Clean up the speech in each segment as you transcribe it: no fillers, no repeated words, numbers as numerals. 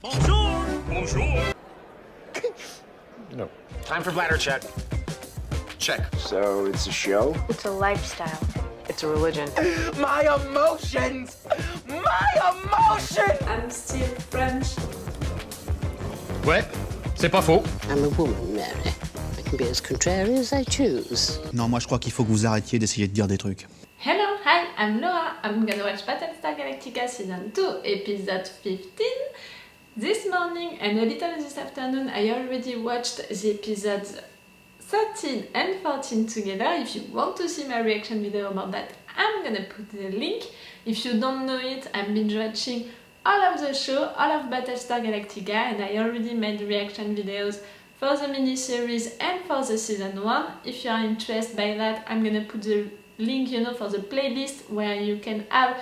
Bonjour! Bonjour! No. Time for bladder check. Check. So it's a show? It's a lifestyle. It's a religion. My emotions! My emotions! I'm still French. Ouais, c'est pas faux. I'm a woman, Mary. I can be as contrary as I choose. Non, moi je crois qu'il faut que vous arrêtiez d'essayer de dire des trucs. Hello, hi, I'm Laura. I'm gonna watch Battlestar Galactica Season 2, Episode 15. This morning and a little this afternoon I already watched the episodes 13 and 14 together. If you want to see my reaction video about that, I'm gonna put the link. If you don't know it, I've been watching all of the show, all of Battlestar Galactica, and I already made reaction videos for the miniseries and for the season 1. If you are interested by that, I'm gonna put the link, for the playlist where you can have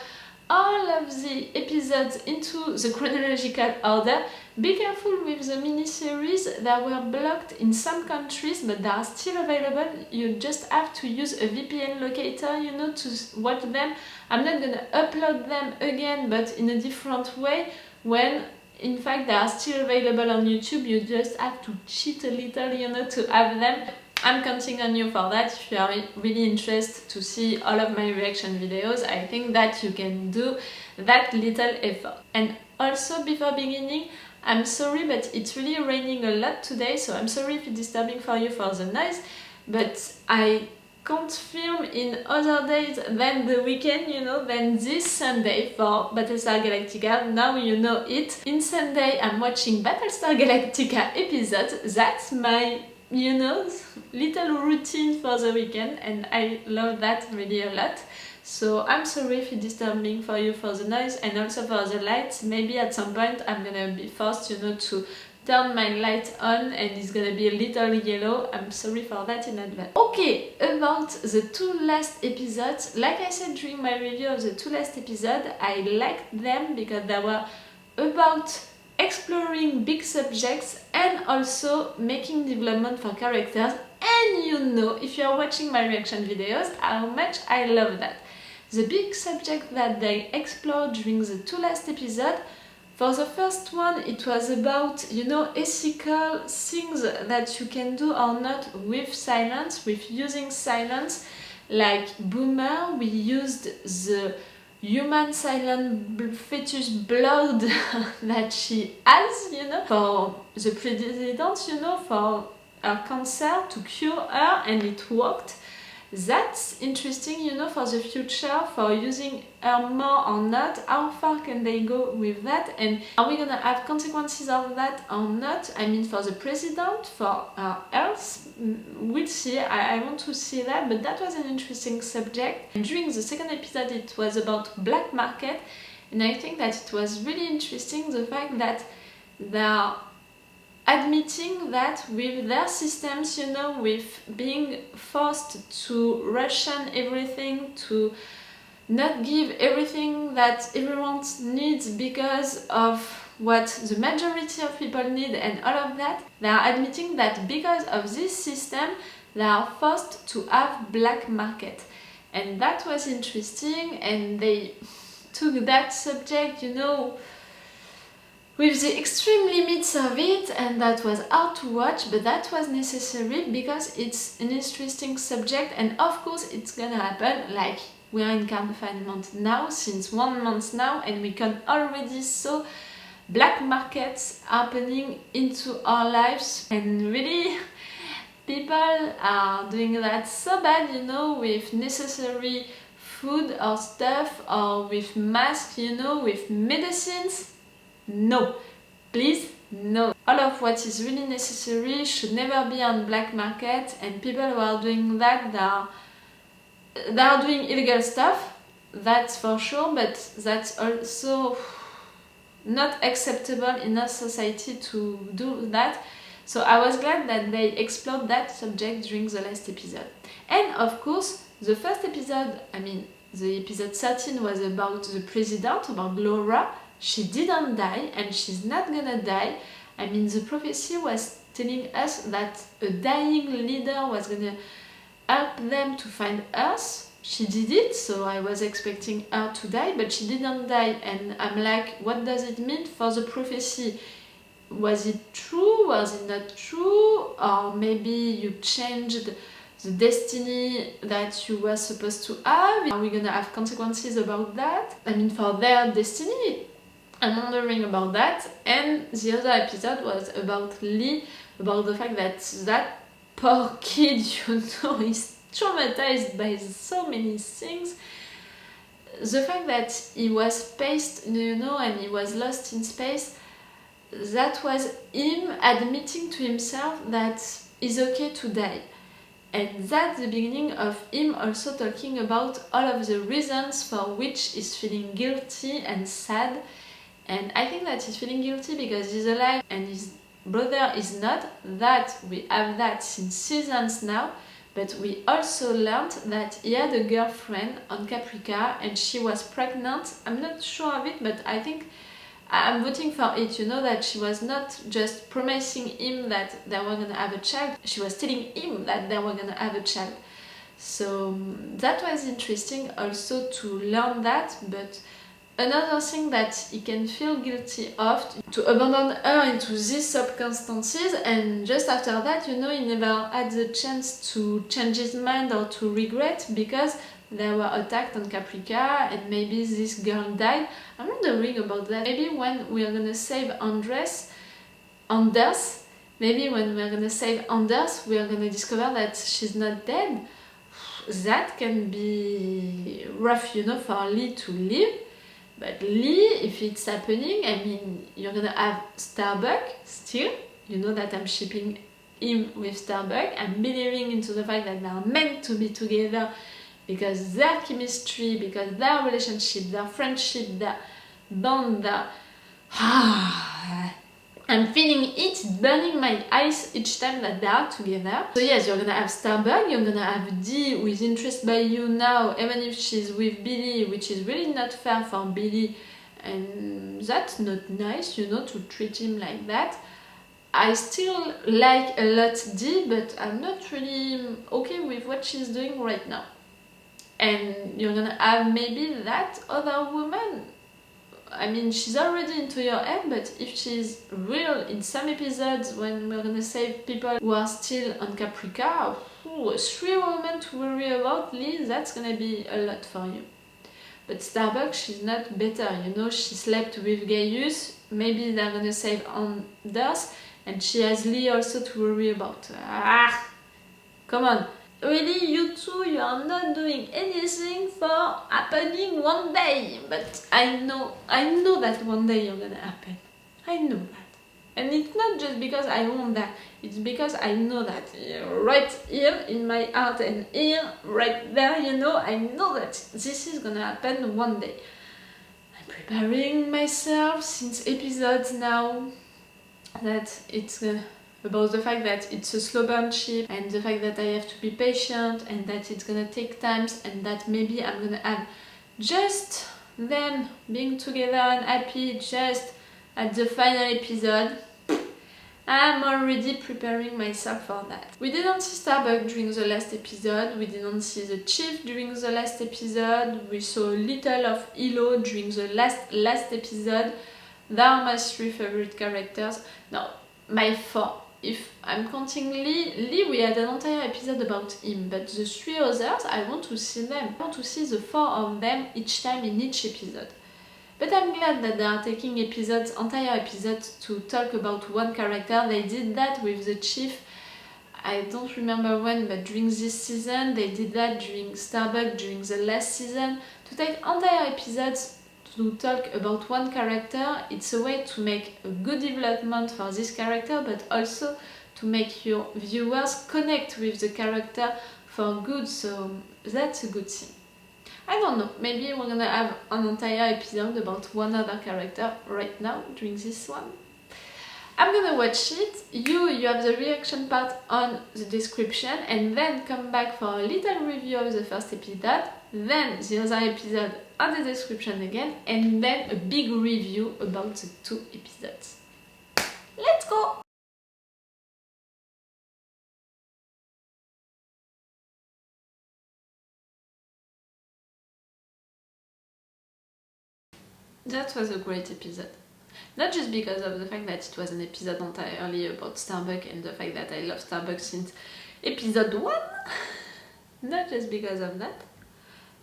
all of the episodes into the chronological order. Be careful with the miniseries, they were blocked in some countries, but they are still available. You just have to use a VPN locator, to watch them. I'm not gonna upload them again, but in a different way, when in fact they are still available on YouTube. You just have to cheat a little, to have them. I'm counting on you for that. If you are really interested to see all of my reaction videos, I think that you can do that little effort. And also, before beginning, I'm sorry, but it's really raining a lot today, so I'm sorry if it's disturbing for you for the noise, but I can't film in other days than the weekend, than this Sunday for Battlestar Galactica. Now you know it. In Sunday, I'm watching Battlestar Galactica episodes. That's my little routine for the weekend, and I love that really a lot. So I'm sorry if it's disturbing for you for the noise and also for the lights. Maybe at some point I'm gonna be forced, to turn my light on and it's gonna be a little yellow. I'm sorry for that in advance. Okay, about the two last episodes, like I said during my review of the two last episodes, I liked them because they were about exploring big subjects and also making development for characters, and if you are watching my reaction videos, how much I love that. The big subject that they explored during the two last episodes, for the first one it was about, ethical things that you can do or not with silence, with using silence. Like Boomer, we used the human silent fetus blood that she has, for the president, for her cancer, to cure her, and it worked. That's interesting, for the future, for using her more or not. How far can they go with that? And are we gonna have consequences of that or not? I mean, for the president, for her health, we'll see. I want to see that, but that was an interesting subject. And during the second episode, it was about black market, and I think that it was really interesting, the fact that they are admitting that with their systems, with being forced to ration everything, to not give everything that everyone needs because of what the majority of people need and all of that, they are admitting that because of this system, they are forced to have black market. And that was interesting, and they took that subject, with the extreme limits of it, and that was hard to watch, but that was necessary because it's an interesting subject, and of course it's gonna happen. Like, we are in confinement now since 1 month now, and we can already see black markets happening into our lives, and really people are doing that so bad, with necessary food or stuff, or with masks, with medicines. No, please, no. All of what is really necessary should never be on black market, and people who are doing that, they are doing illegal stuff, that's for sure, but that's also not acceptable in our society to do that. So I was glad that they explored that subject during the last episode. And of course, the first episode, the episode 13 was about the president, about Laura. She didn't die, and she's not gonna die. The prophecy was telling us that a dying leader was gonna help them to find Earth, she did it, so I was expecting her to die, but she didn't die, and I'm like, what does it mean for the prophecy? Was it true? Was it not true? Or maybe you changed the destiny that you were supposed to have? Are we gonna have consequences about that? I mean, for their destiny? I'm wondering about that. And the other episode was about Lee, about the fact that that poor kid, you know, is traumatized by so many things. The fact that he was spaced, you know, and he was lost in space, that was him admitting to himself that it's okay to die. And that's the beginning of him also talking about all of the reasons for which he's feeling guilty and sad. And I think that he's feeling guilty because he's alive and his brother is not. That we have that since seasons now. But we also learned that he had a girlfriend on Caprica and she was pregnant. I'm not sure of it, but I think I'm voting for it, you know, that she was not just promising him that they were gonna have a child, she was telling him that they were gonna have a child. So that was interesting also to learn that, but another thing that he can feel guilty of, to abandon her into these circumstances, and just after that, you know, he never had the chance to change his mind or to regret because they were attacked on Caprica and maybe this girl died. I'm wondering about that. Maybe when we are gonna save Anders, maybe when we are gonna save Anders, we are gonna discover that she's not dead. That can be rough, you know, for Lee to live. But Lee, if it's happening, I mean, you're gonna have Starbuck still. You know that I'm shipping him with Starbuck. I'm believing into the fact that they are meant to be together because their chemistry, because their relationship, their friendship, their bond, their... I'm feeling it burning my eyes each time that they are together. So yes, you're gonna have Starbuck, you're gonna have Dee who is interested by you now, even if she's with Billy, which is really not fair for Billy, and that's not nice, you know, to treat him like that. I still like a lot Dee, but I'm not really okay with what she's doing right now. And you're gonna have maybe that other woman. I mean, she's already into your head, but if she's real in some episodes when we're gonna save people who are still on Caprica, 3 women to worry about, Lee, that's gonna be a lot for you. But Starbuck, she's not better, you know, she slept with Gaius, maybe they're gonna save Anders, and she has Lee also to worry about. Come on. Really, you two, you are not doing anything for happening one day. But I know that one day you're gonna happen. I know that. And it's not just because I want that. It's because I know that. Right here in my heart and here, right there, you know, I know that this is gonna happen one day. I'm preparing myself since episodes now that it's about the fact that it's a slow burn ship and the fact that I have to be patient and that it's gonna take time and that maybe I'm gonna have just them being together and happy just at the final episode. I'm already preparing myself for that. We didn't see Starbuck during the last episode, we didn't see the Chief during the last episode, we saw a little of Hilo during the last episode. They are my 3 favorite characters. Now, my 4. If I'm counting Lee, we had an entire episode about him, but the 3 others, I want to see them. I want to see the 4 of them each time in each episode. But I'm glad that they are taking entire episodes to talk about one character. They did that with the Chief, I don't remember when, but during this season. They did that during Starbuck, during the last season. To take entire episodes to talk about one character, it's a way to make a good development for this character, but also to make your viewers connect with the character for good, so that's a good thing. I don't know, maybe we're gonna have an entire episode about one other character right now during this one. I'm gonna watch it, you have the reaction part on the description, and then come back for a little review of the first episode, then the other episode on the description again, and then a big review about the 2 episodes. Let's go! That was a great episode. Not just because of the fact that it was an episode entirely about Starbuck and the fact that I love Starbuck since episode 1. Not just because of that,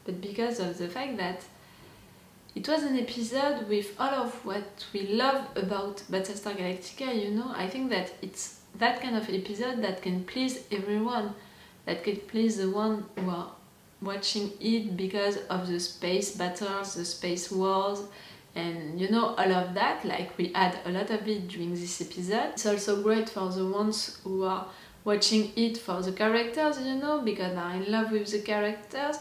but because of the fact that it was an episode with all of what we love about Battlestar Galactica, you know. I think that it's that kind of episode that can please everyone, that can please the one who are watching it because of the space battles, the space wars, and you know, all of that. Like, we had a lot of it during this episode. It's also great for the ones who are watching it for the characters, you know, because I'm in love with the characters.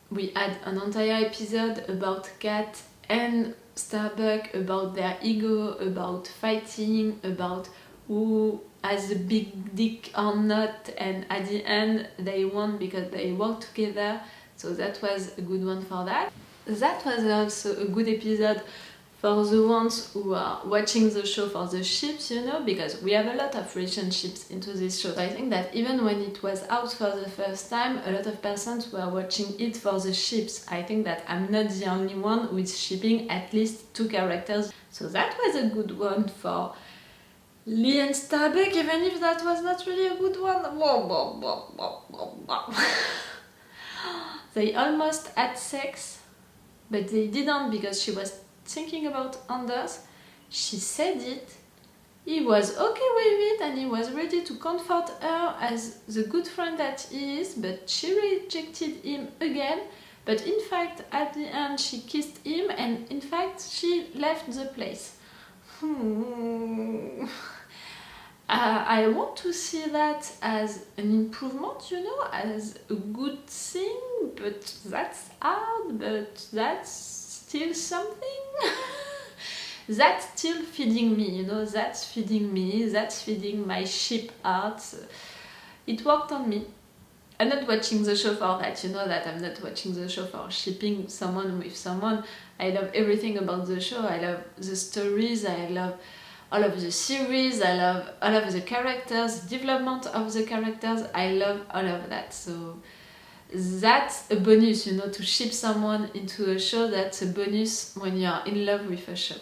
We had an entire episode about Kat and Starbuck, about their ego, about fighting, about who has a big dick or not, and at the end they won because they worked together, so that was a good one for that. That was also a good episode for the ones who are watching the show for the ships, you know, because we have a lot of relationships into this show. So I think that even when it was out for the first time, a lot of persons were watching it for the ships. I think that I'm not the only one who is shipping at least 2 characters. So that was a good one for Lee and Starbuck, even if that was not really a good one. They almost had sex, but they didn't because she was thinking about Anders. She said it, he was okay with it, and he was ready to comfort her as the good friend that he is, but she rejected him again. But in fact, at the end, she kissed him, and in fact, she left the place. I want to see that as an improvement, you know, as a good thing, but that's hard, but that's still something. That's still feeding me, you know, that's feeding me, that's feeding my ship art. It worked on me. I'm not watching the show for that, you know that I'm not watching the show for shipping someone with someone. I love everything about the show. I love the stories, I love all of the series, I love all of the characters, development of the characters, I love all of that. So that's a bonus, you know, to ship someone into a show. That's a bonus when you're in love with a show.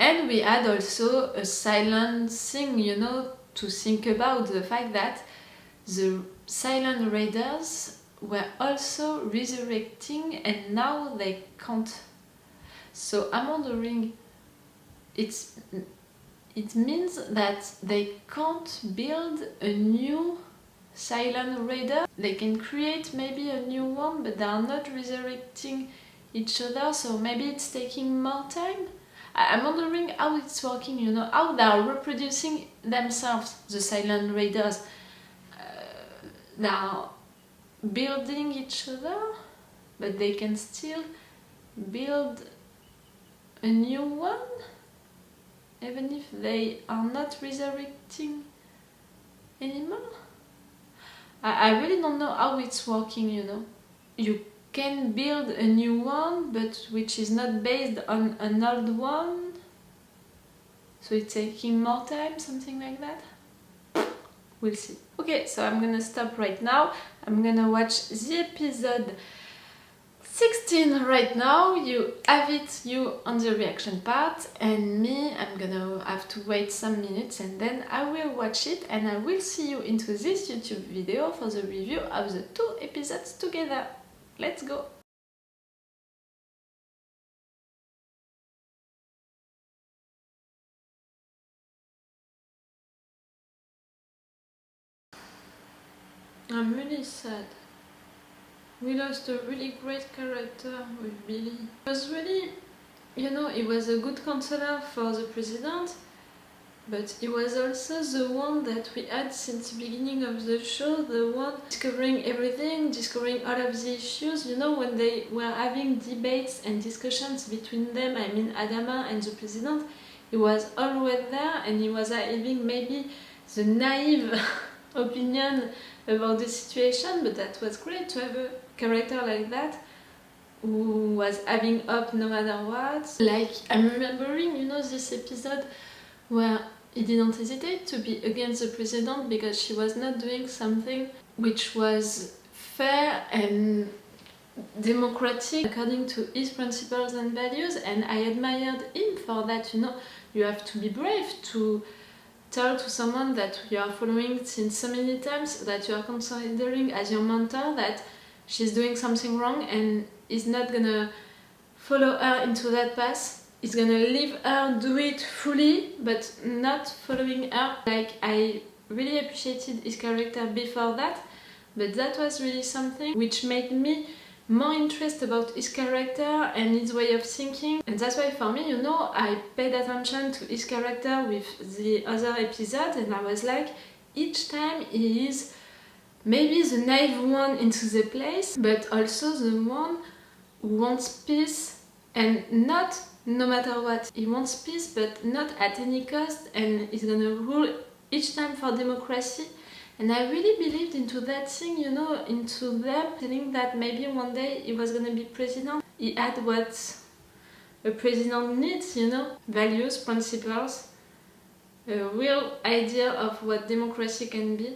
And we had also a silent thing, you know, to think about the fact that the Silent Raiders were also resurrecting, and now they can't. So I'm wondering, it means that they can't build a new Silent Raider. They can create maybe a new one, but they are not resurrecting each other, so maybe it's taking more time. I'm wondering how it's working, you know, how they are reproducing themselves, the Silent Raiders. They are building each other, but they can still build a new one, even if they are not resurrecting anymore. I really don't know how it's working, you know. You can build a new one, but which is not based on an old one, so it's taking more time, something like that. We'll see. Okay, so I'm gonna stop right now. I'm gonna watch the episode 16 right now. You have it, you on the reaction part, and me, I'm gonna have to wait some minutes, and then I will watch it, and I will see you into this YouTube video for the review of the 2 episodes together. Let's go! I'm really sad. We lost a really great character with Billy. It was really, you know, he was a good counselor for the president, but he was also the one that we had since the beginning of the show, the one discovering everything, discovering all of the issues, you know, when they were having debates and discussions between them, I mean Adama and the president, he was always there, and he was having maybe the naive opinion about the situation, but that was great to have a character like that who was having up no matter what. Like, I'm remembering, you know, this episode where he didn't hesitate to be against the president because she was not doing something which was fair and democratic according to his principles and values, and I admired him for that. You know, you have to be brave to tell to someone that you are following since so many times, that you are considering as your mentor, that she's doing something wrong and is not gonna follow her into that path. He's gonna leave her do it fully, but not following her. Like, I really appreciated his character before that, but that was really something which made me more interested about his character and his way of thinking. And that's why for me, you know, I paid attention to his character with the other episodes, and I was like, each time he is maybe the naive one into the place, but also the one who wants peace, and not no matter what. He wants peace, but not at any cost, and he's gonna rule each time for democracy. And I really believed into that thing, you know, into them telling that maybe one day he was gonna be president. He had what a president needs, you know, values, principles, a real idea of what democracy can be.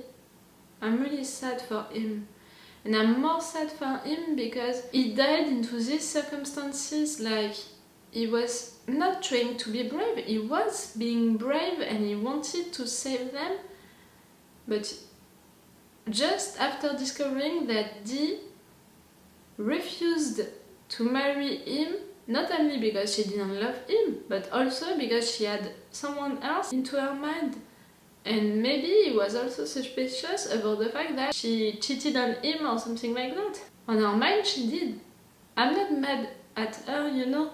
I'm really sad for him. And I'm more sad for him because he died into these circumstances. Like, he was not trying to be brave, he was being brave and he wanted to save them. But just after discovering that Dee refused to marry him, not only because she didn't love him, but also because she had someone else into her mind. And maybe he was also suspicious about the fact that she cheated on him or something like that. On her mind, she did. I'm not mad at her, you know,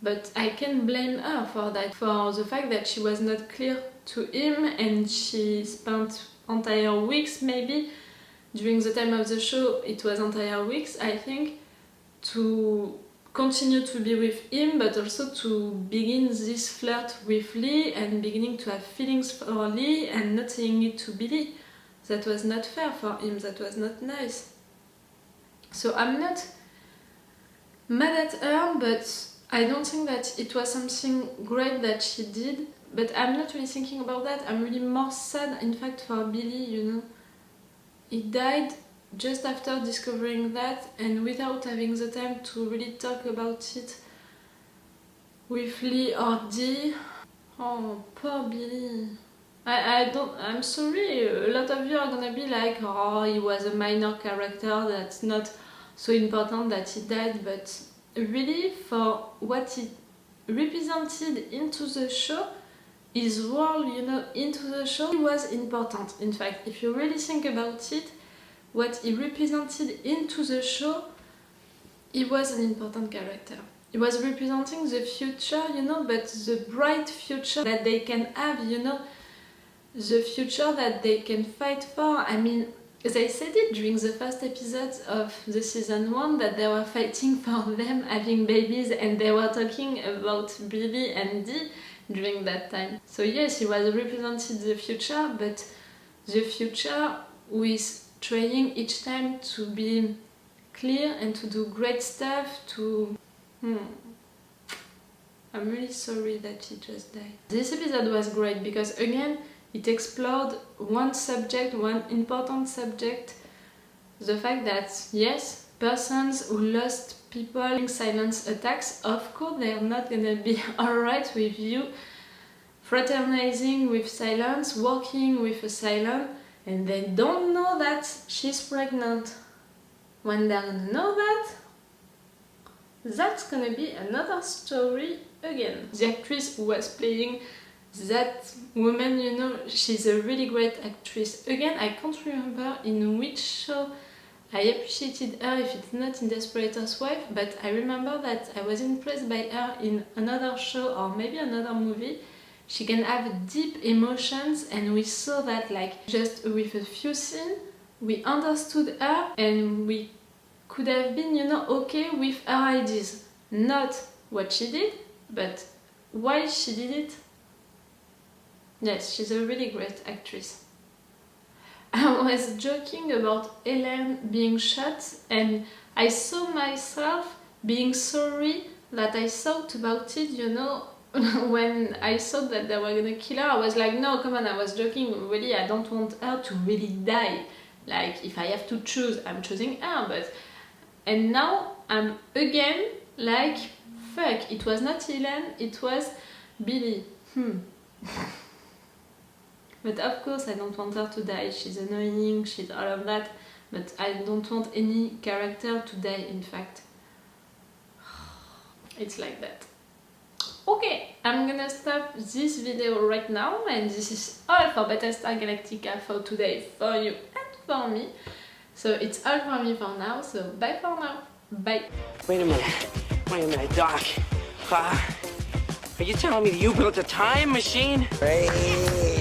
but I can blame her for that, for the fact that she was not clear to him, and she spent entire weeks, maybe during the time of the show it was entire weeks, I think, to continue to be with him, but also to begin this flirt with Lee and beginning to have feelings for Lee and not saying it to Billy. That was not fair for him, that was not nice. So I'm not mad at her, but I don't think that it was something great that she did. But I'm not really thinking about that. I'm really more sad, in fact, for Billy, you know. He died just after discovering that, and without having the time to really talk about it with Lee or Dee. Oh, poor Billy. I'm sorry, a lot of you are gonna be like, oh, he was a minor character, that's not so important that he died, but really, for what he represented into the show, his role, you know, into the show, he was important. In fact, if you really think about it, what he represented into the show, he was an important character. He was representing the future, you know, but the bright future that they can have, you know, the future that they can fight for. I mean, they said it during the first episodes of the season 1 that they were fighting for them having babies, and they were talking about Billy and Dee during that time. So yes, he was representing the future, but the future with trying each time to be clear and to do great stuff, to... I'm really sorry that he just died. This episode was great because, again, it explored one subject, one important subject, the fact that, yes, persons who lost people in silence attacks, of course they're not gonna be alright with you fraternizing with silence, working with a silent, and they don't know that she's pregnant. When they're gonna know that, that's gonna be another story again. The actress who was playing that woman, you know, she's a really great actress. Again, I can't remember in which show I appreciated her, if it's not in Desperate Housewives, but I remember that I was impressed by her in another show or maybe another movie. She can have deep emotions, and we saw that, like, just with a few scenes, we understood her and we could have been, you know, okay with her ideas. Not what she did, but why she did it. Yes, she's a really great actress. I was joking about Ellen being shot, and I saw myself being sorry that I thought about it, you know, when I thought that they were gonna kill her. I was like, no, come on, I was joking, really, I don't want her to really die. Like, if I have to choose, I'm choosing her, but... And now I'm again like, fuck, it was not Helen, it was Billy. But of course I don't want her to die, she's annoying, she's all of that, but I don't want any character to die, in fact. It's like that. Okay, I'm gonna stop this video right now, and this is all for Battlestar Galactica for today, for you and for me. So it's all for me for now, so bye for now. Bye. Wait a minute, Doc. Are you telling me that you built a time machine? Hey.